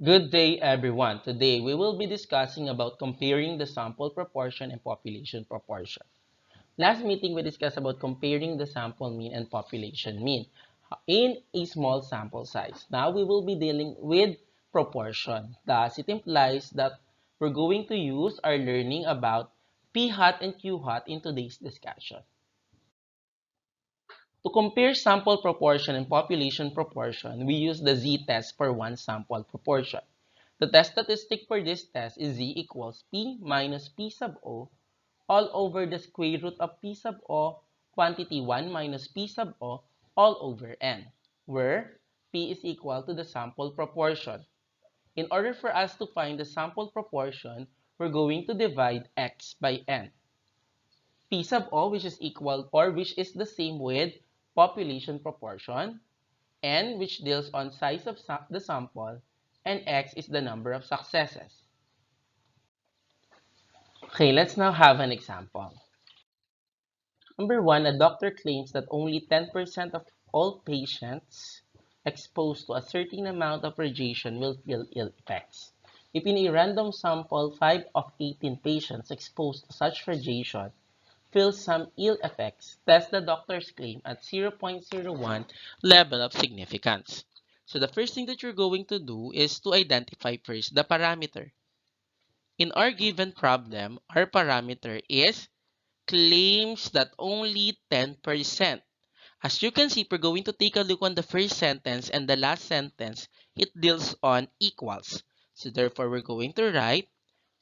Good day, everyone. Today, we will be discussing about comparing the sample proportion and population proportion. Last meeting, we discussed about comparing the sample mean and population mean in a small sample size. Now, we will be dealing with proportion. Thus, it implies that we're going to use our learning about P hat and Q hat in today's discussion. To compare sample proportion and population proportion, we use the z-test for one sample proportion. The test statistic for this test is z equals p minus p sub o all over the square root of p sub o quantity 1 minus p sub o all over n, where p is equal to the sample proportion. In order for us to find the sample proportion, we're going to divide x by n. P sub o, which is equal or which is the same with population proportion, n, which deals on size of the sample, and x is the number of successes. Okay, let's now have an example. Number one, a doctor claims that only 10% of all patients exposed to a certain amount of radiation will feel ill effects. If in a random sample, 5 of 18 patients exposed to such radiation feel some ill effects, test the doctor's claim at 0.01 level of significance. So the first thing that you're going to do is to identify first the parameter. In our given problem, our parameter is claims that only 10%. As you can see, we're going to take a look on the first sentence and the last sentence. It deals on equals. So therefore, we're going to write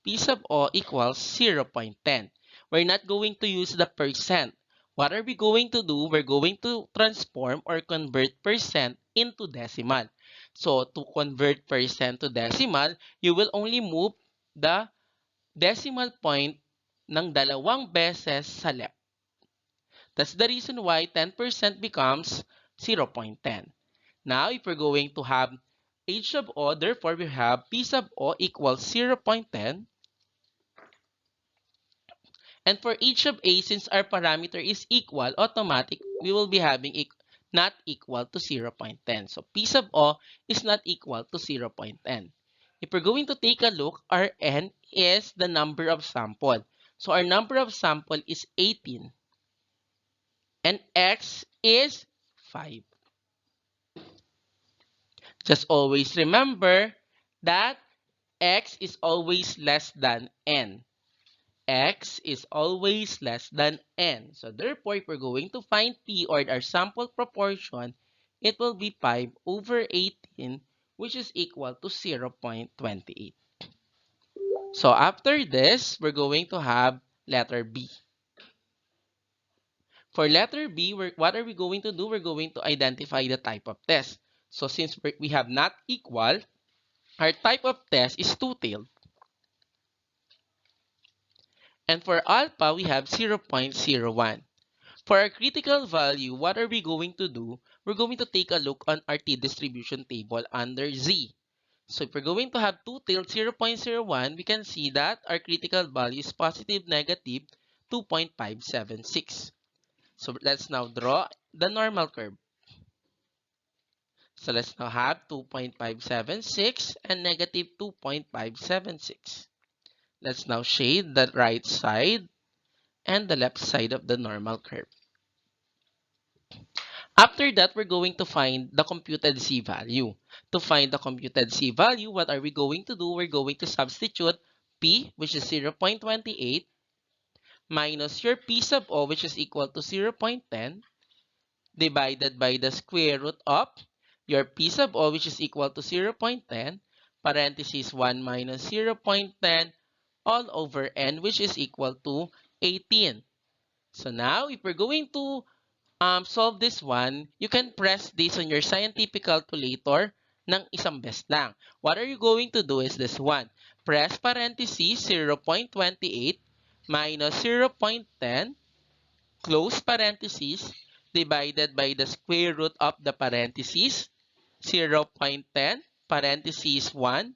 P sub O equals 0.10. We're not going to use the percent. What are we going to do? We're going to transform or convert percent into decimal. So to convert percent to decimal, you will only move the decimal point ng dalawang beses sa left. That's the reason why 10% becomes 0.10. Now, if we're going to have H sub O, therefore we have P sub O equals 0.10. And for each of A, since our parameter is equal, automatic, we will be having not equal to 0.10. So P sub O is not equal to 0.10. If we're going to take a look, our N is the number of sample. So our number of sample is 18. And X is 5. Just always remember that X is always less than N. X is always less than N. So therefore, if we're going to find P or our sample proportion, it will be 5 over 18, which is equal to 0.28. So after this, we're going to have letter B. For letter B, what are we going to do? We're going to identify the type of test. So since we have not equal, our type of test is two-tailed. And for alpha, we have 0.01. For our critical value, what are we going to do? We're going to take a look on our t-distribution table under Z. So if we're going to have two-tailed 0.01, we can see that our critical value is positive, negative 2.576. So let's now draw the normal curve. So let's now have 2.576 and negative 2.576. Let's now shade the right side and the left side of the normal curve. After that, we're going to find the computed z-value. To find the computed z-value, what are we going to do? We're going to substitute p, which is 0.28, minus your p sub o, which is equal to 0.10, divided by the square root of your p sub o, which is equal to 0.10, parenthesis 1 minus 0.10, all over n, which is equal to 18. So now, if we're going to solve this one, you can press this on your scientific calculator ng isang beses lang. What are you going to do is this one. Press parenthesis 0.28 minus 0.10, close parenthesis, divided by the square root of the parenthesis, 0.10, parenthesis 1,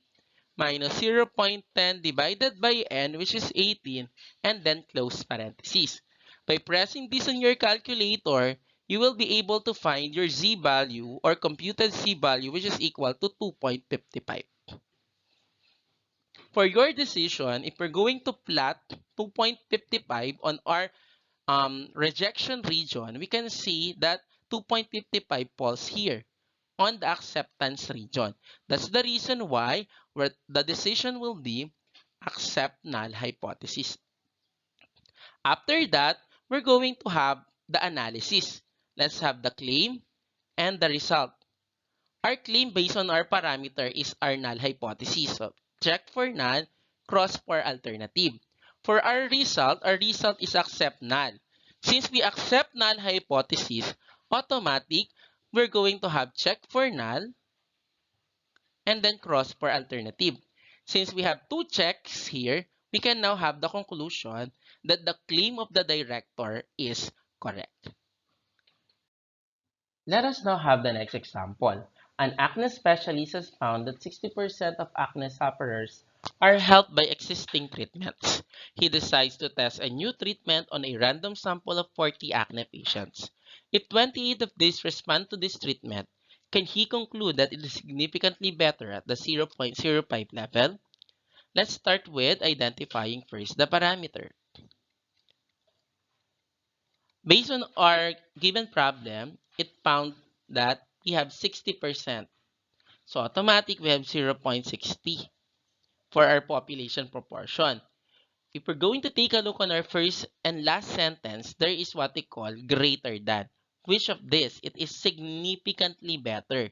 minus 0.10 divided by n, which is 18, and then close parenthesis. By pressing this on your calculator, you will be able to find your z-value or computed z-value, which is equal to 2.55. For your decision, if we're going to plot 2.55 on our rejection region, we can see that 2.55 falls here on the acceptance region. That's the reason why the decision will be accept null hypothesis. After that, we're going to have the analysis. Let's have the claim and the result. Our claim based on our parameter is our null hypothesis. So check for null, cross for alternative. For our result is accept null. Since we accept null hypothesis, automatic, we're going to have check for null and then cross for alternative. Since we have two checks here, we can now have the conclusion that the claim of the director is correct. Let us now have the next example. An acne specialist has found that 60% of acne sufferers are helped by existing treatments. He decides to test a new treatment on a random sample of 40 acne patients. If 28 of these respond to this treatment, can he conclude that it is significantly better at the 0.05 level? Let's start with identifying first the parameter. Based on our given problem, it found that we have 60%. So automatic, we have 0.60 for our population proportion. If we're going to take a look on our first and last sentence, there is what we call greater than. Which of this? It is significantly better.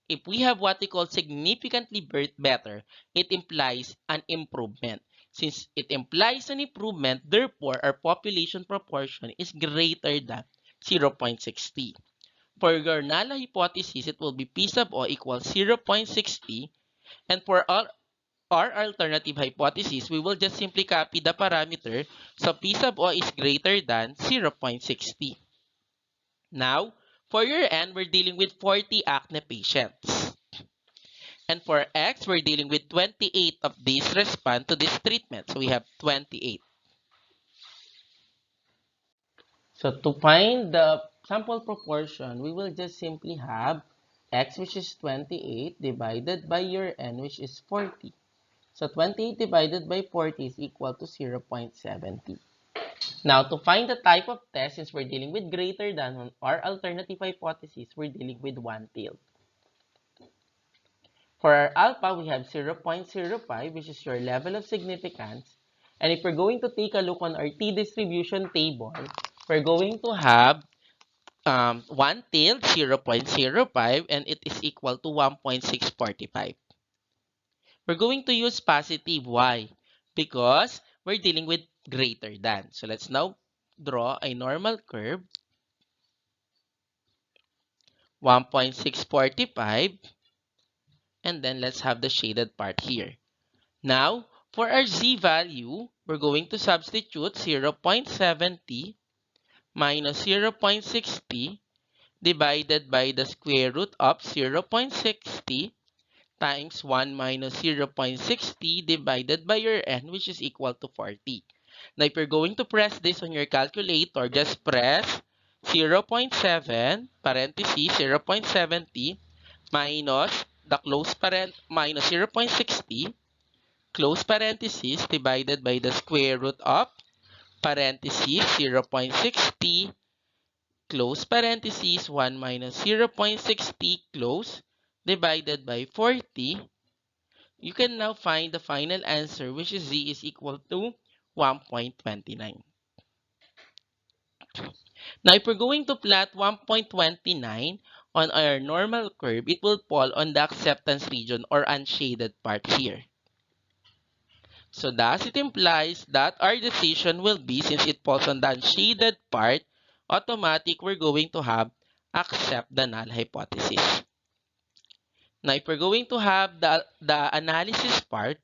If we have what we call significantly better, it implies an improvement. Since it implies an improvement, therefore, our population proportion is greater than 0.60. For your null hypothesis, it will be P sub O equals 0.60. And for our alternative hypothesis, we will just simply copy the parameter. So P sub O is greater than 0.60. Now, for your N, we're dealing with 40 acne patients. And for X, we're dealing with 28 of these respond to this treatment. So we have 28. So to find the sample proportion, we will just simply have X, which is 28, divided by your N, which is 40. So 28 divided by 40 is equal to 0.70. Now, to find the type of test, since we're dealing with greater than on our alternative hypothesis, we're dealing with one-tailed. For our alpha, we have 0.05, which is your level of significance. And if we're going to take a look on our t-distribution table, we're going to have one-tailed 0.05, and it is equal to 1.645. We're going to use positive. Why? Because we're dealing with greater than. So let's now draw a normal curve. 1.645. And then let's have the shaded part here. Now, for our z value, we're going to substitute 0.70 minus 0.60 divided by the square root of 0.60 times 1 minus 0.60 divided by your n, which is equal to 40. Now, if you're going to press this on your calculator, just press 0.7 parenthesis 0.70 minus the close minus 0.60 close parenthesis divided by the square root of parenthesis 0.60 close parenthesis 1 minus 0.60 close divided by 40. You can now find the final answer, which is z is equal to 1.29. Now, if we're going to plot 1.29 on our normal curve, it will fall on the acceptance region or unshaded part here. So thus, it implies that our decision will be, since it falls on the unshaded part, automatic, we're going to have accept the null hypothesis. Now, if we're going to have the analysis part,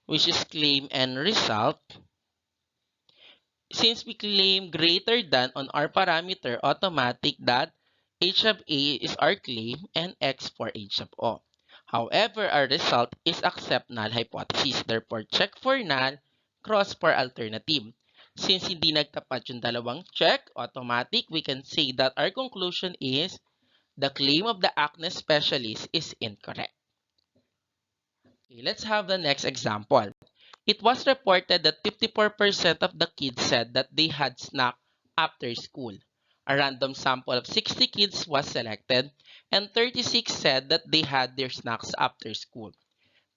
which is claim and result, since we claim greater than on our parameter, automatic that h of A is our claim and x for h of O. However, our result is accept null hypothesis. Therefore, check for null, cross for alternative. Since hindi nagtapat yung dalawang check, automatic, we can say that our conclusion is the claim of the acne specialist is incorrect. Okay, let's have the next example. It was reported that 54% of the kids said that they had snack after school. A random sample of 60 kids was selected, and 36 said that they had their snacks after school.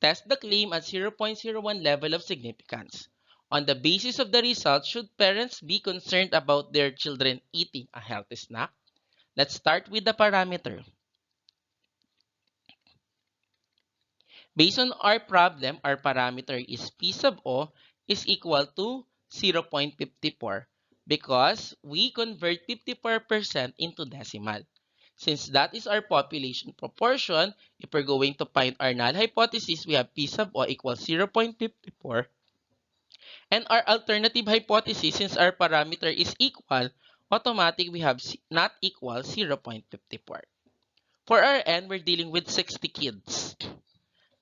Test the claim at 0.01 level of significance. On the basis of the results, should parents be concerned about their children eating a healthy snack? Let's start with the parameter. Based on our problem, our parameter is P sub O is equal to 0.54 because we convert 54% into decimal. Since that is our population proportion, if we're going to find our null hypothesis, we have P sub O equals 0.54. And our alternative hypothesis, since our parameter is equal, automatic we have not equal 0.54. For our N, we're dealing with 60 kids.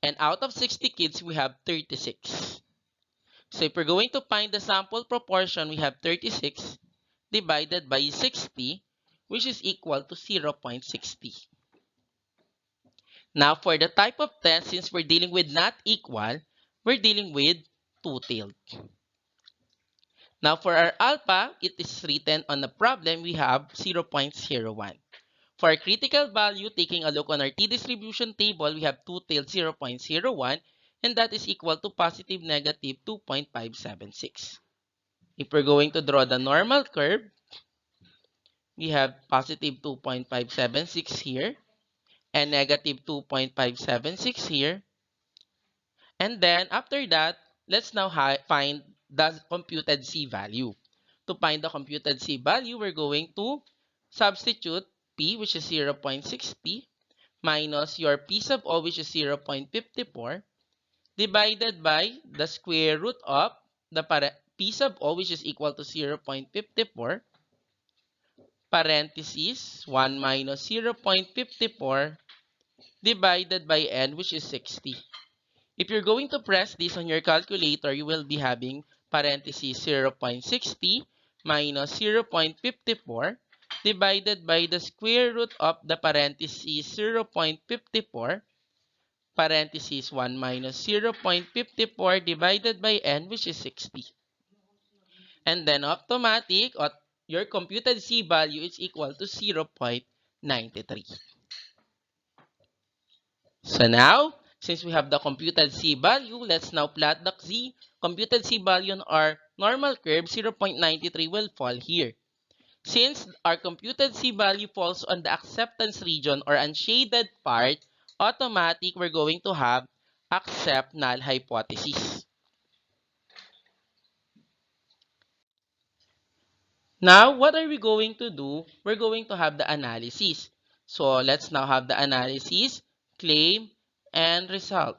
And out of 60 kids, we have 36. So if we're going to find the sample proportion, we have 36 divided by 60, which is equal to 0.60. Now, for the type of test, since we're dealing with not equal, we're dealing with two-tailed. Now, for our alpha, it is written on the problem, we have 0.01. For our critical value, taking a look on our t-distribution table, we have two-tailed 0.01, and that is equal to positive negative 2.576. If we're going to draw the normal curve, we have positive 2.576 here, and negative 2.576 here. And then, after that, let's now find the computed C-value. To find the computed C-value, we're going to substitute P, which is 0.60, minus your P sub O, which is 0.54, divided by the square root of the P sub O, which is equal to 0.54, parenthesis, 1 minus 0.54, divided by N, which is 60. If you're going to press this on your calculator, you will be having parenthesis 0.60 minus 0.54 divided by the square root of the parenthesis 0.54 parenthesis 1 minus 0.54 divided by N, which is 60. And then automatic, your computed C value is equal to 0.93. So now, since we have the computed C value, let's now plot the computed C value on our normal curve. 0.93 will fall here. Since our computed C value falls on the acceptance region or unshaded part, automatic we're going to have accept null hypothesis. Now, what are we going to do? We're going to have the analysis. So let's now have the analysis, claim, and result.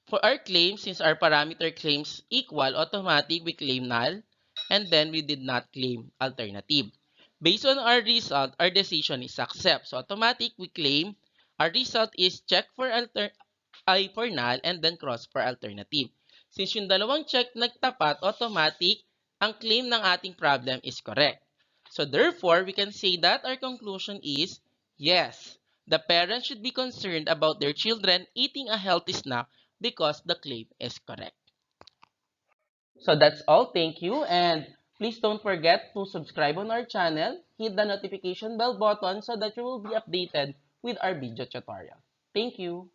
For our claim, since our parameter claims equal, automatic we claim null, and then we did not claim alternative. Based on our result, our decision is accept. So automatic we claim our result is check for for null and then cross for alternative. Since yung dalawang check nagtapat, automatic ang claim ng ating problem is correct. So therefore, we can say that our conclusion is yes, the parents should be concerned about their children eating a healthy snack because the claim is correct. So that's all. Thank you. And please don't forget to subscribe on our channel, hit the notification bell button so that you will be updated with our video tutorial. Thank you.